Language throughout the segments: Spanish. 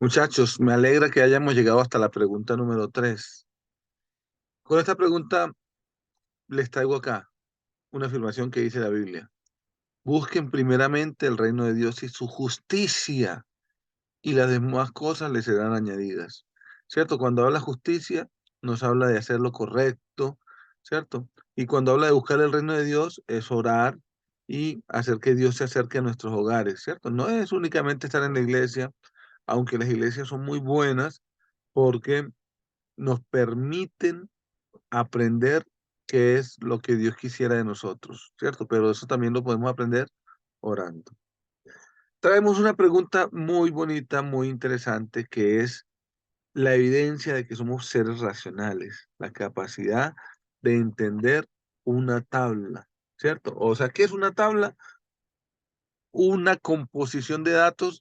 Muchachos, me alegra que hayamos llegado hasta la pregunta número 3. Con esta pregunta les traigo acá una afirmación que dice la Biblia. Busquen primeramente el reino de Dios y su justicia, y las demás cosas les serán añadidas. ¿Cierto? Cuando habla justicia, nos habla de hacer lo correcto, ¿cierto? Y cuando habla de buscar el reino de Dios, es orar y hacer que Dios se acerque a nuestros hogares, ¿cierto? No es únicamente estar en la iglesia, aunque las iglesias son muy buenas, porque nos permiten aprender qué es lo que Dios quisiera de nosotros, ¿cierto? Pero eso también lo podemos aprender orando. Traemos una pregunta muy bonita, muy interesante, que es la evidencia de que somos seres racionales, la capacidad de entender una tabla, ¿cierto? O sea, ¿qué es una tabla? Una composición de datos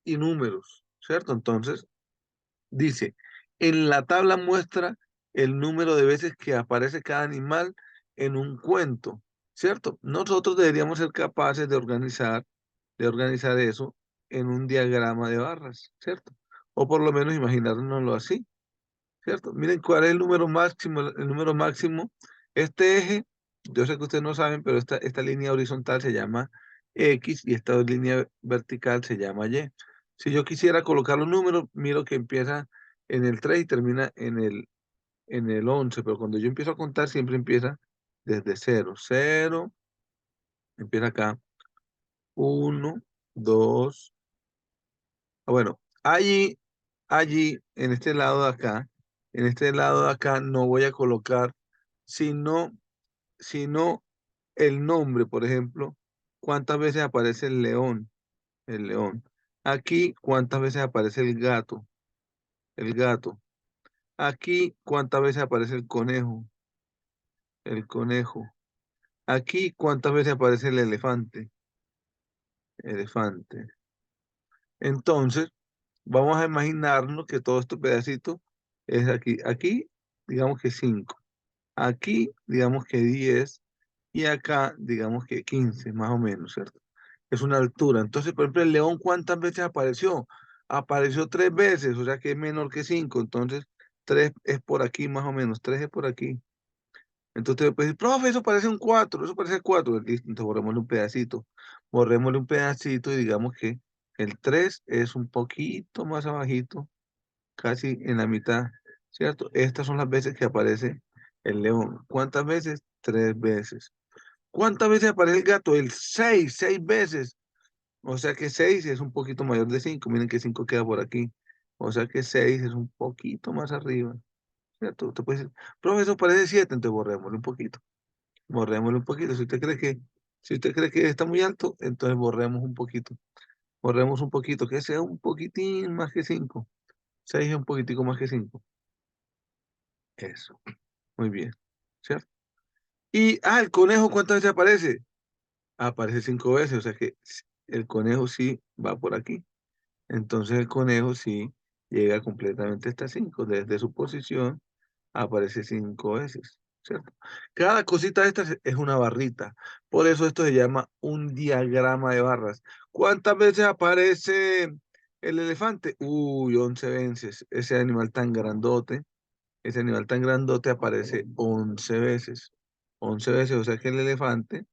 y números, ¿cierto? Entonces, dice, en la tabla muestra el número de veces que aparece cada animal en un cuento, ¿cierto? Nosotros deberíamos ser capaces de organizar eso en un diagrama de barras, ¿cierto? O por lo menos imaginárnoslo así, ¿cierto? Miren cuál es el número máximo. Este eje, yo sé que ustedes no saben, pero esta línea horizontal se llama X y esta línea vertical se llama Y. Si yo quisiera colocar los números, miro que empieza en el 3 y termina en el 11, pero cuando yo empiezo a contar, siempre empieza desde cero. Cero, empieza acá. Uno, dos. Bueno, allí, en este lado de acá, no voy a colocar sino, sino el nombre, por ejemplo, cuántas veces aparece el león. Aquí, cuántas veces aparece el gato. Aquí, cuántas veces aparece el conejo. Aquí, cuántas veces aparece el elefante. Entonces, vamos a imaginarnos que todo este pedacito es aquí. Aquí, digamos que 5. Aquí, digamos que 10. Y acá, digamos que 15, más o menos, ¿cierto? Es una altura. Entonces, por ejemplo, el león, ¿cuántas veces apareció? Apareció 3 veces, o sea que es menor que 5. Entonces, 3 es por aquí, más o menos. 3 es por aquí. Entonces, pues, profe, eso parece un 4, eso parece 4. Listo, entonces borrémosle un pedacito. Borrémosle un pedacito y digamos que el 3 es un poquito más abajito, casi en la mitad, ¿cierto? Estas son las veces que aparece el león. ¿Cuántas veces? 3 veces. ¿Cuántas veces aparece el gato? El 6 veces. O sea que 6 es un poquito mayor de 5. Miren que 5 queda por aquí. O sea que 6 es un poquito más arriba, ¿cierto? Usted puede decir, profe, eso parece 7, entonces borrémosle un poquito. Borrémosle un poquito. Si usted cree que está muy alto, entonces borremos un poquito. Borremos un poquito, que sea un poquitín más que 5. 6 es un poquitico más que 5. Eso. Muy bien. ¿Cierto? Y, el conejo, ¿cuántas veces aparece? Aparece 5 veces, o sea que el conejo sí va por aquí. Entonces el conejo sí llega completamente hasta 5. Desde su posición aparece 5 veces, ¿cierto? Cada cosita de estas es una barrita. Por eso esto se llama un diagrama de barras. ¿Cuántas veces aparece el elefante? Uy, 11 veces. Ese animal tan grandote aparece 11 veces. 11 veces, o sea que el elefante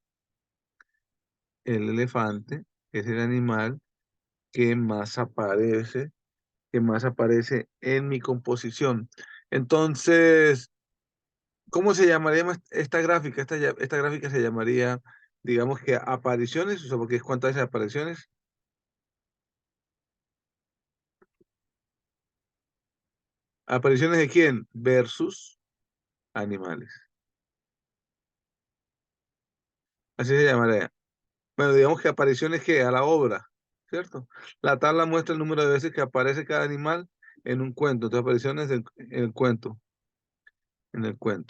es el animal que más aparece, en mi composición. Entonces, ¿cómo se llamaría esta gráfica? Esta gráfica se llamaría, digamos que apariciones, o sea, porque es cuántas veces apariciones. ¿Apariciones de quién? Versus animales. Así se llamaría. Bueno, digamos que apariciones que a la obra, ¿cierto? La tabla muestra el número de veces que aparece cada animal en un cuento. Entonces, apariciones en el cuento,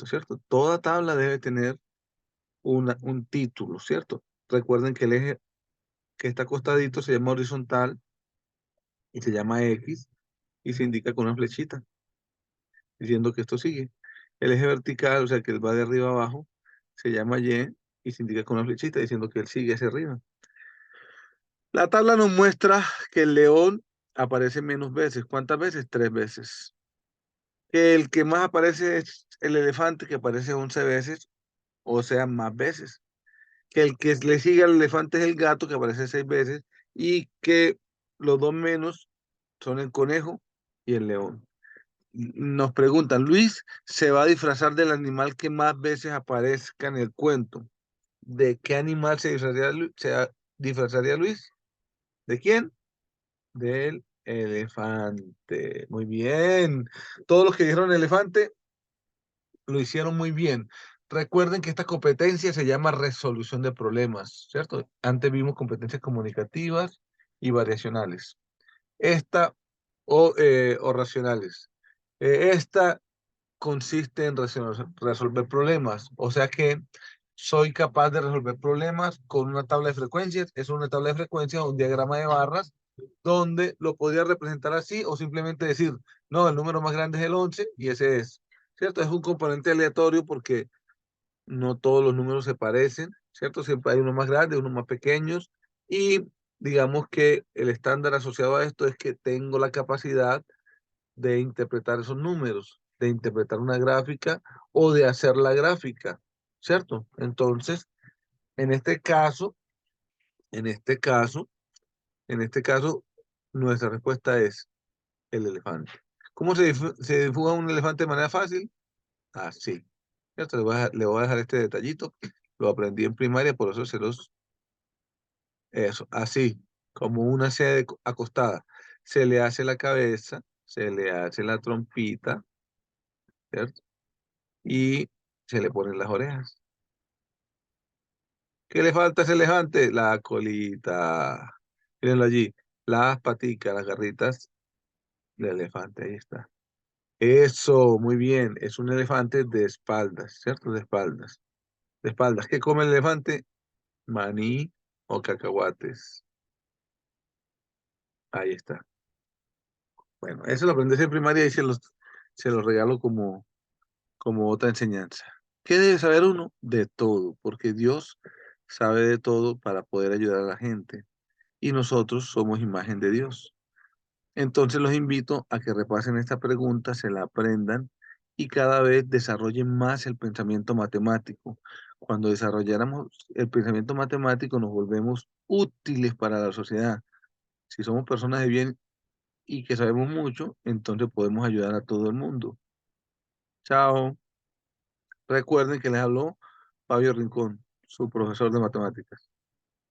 ¿cierto? Toda tabla debe tener un título, ¿cierto? Recuerden que el eje que está acostadito se llama horizontal y se llama X y se indica con una flechita diciendo que esto sigue. El eje vertical, o sea, que va de arriba a abajo, se llama Y se indica con una flechita diciendo que él sigue hacia arriba. La tabla nos muestra que el león aparece menos veces. ¿Cuántas veces? 3 veces. Que el que más aparece es el elefante, que aparece 11 veces, o sea, más veces. Que el que le sigue al elefante es el gato, que aparece 6 veces, y que los dos menos son el conejo y el león. Nos preguntan, Luis se va a disfrazar del animal que más veces aparezca en el cuento. ¿De qué animal se disfrazaría Luis? ¿De quién? Del elefante. Muy bien. Todos los que dijeron elefante lo hicieron muy bien. Recuerden que esta competencia se llama resolución de problemas, ¿cierto? Antes vimos competencias comunicativas y variacionales. Esta, o racionales. Esta consiste en resolver problemas. O sea que soy capaz de resolver problemas con una tabla de frecuencias. Es una tabla de frecuencias, un diagrama de barras, donde lo podría representar así o simplemente decir, no, el número más grande es el 11 y ese es. ¿Cierto? Es un componente aleatorio porque no todos los números se parecen, ¿cierto? Siempre hay unos más grandes, unos más pequeños y digamos que el estándar asociado a esto es que tengo la capacidad de interpretar esos números, de interpretar una gráfica o de hacer la gráfica, ¿cierto? Entonces, en este caso, en este caso, en este caso, nuestra respuesta es el elefante. ¿Cómo se dibuja un elefante de manera fácil? Así. ¿Cierto? Le voy a dejar este detallito. Lo aprendí en primaria, por eso eso, así, como una C acostada. Se le hace la cabeza, se le hace la trompita, ¿cierto? Y se le ponen las orejas. ¿Qué le falta a ese elefante? La colita. Mírenlo allí. Las paticas, las garritas del elefante. Ahí está. Eso, muy bien. Es un elefante de espaldas, ¿cierto? De espaldas. De espaldas. ¿Qué come el elefante? Maní o cacahuates. Ahí está. Bueno, eso lo aprendí en primaria y se los regalo como otra enseñanza. ¿Qué debe saber uno? De todo, porque Dios sabe de todo para poder ayudar a la gente. Y nosotros somos imagen de Dios. Entonces los invito a que repasen esta pregunta, se la aprendan y cada vez desarrollen más el pensamiento matemático. Cuando desarrolláramos el pensamiento matemático nos volvemos útiles para la sociedad. Si somos personas de bien y que sabemos mucho, entonces podemos ayudar a todo el mundo. Chao. Recuerden que les habló Fabio Rincón, su profesor de matemáticas.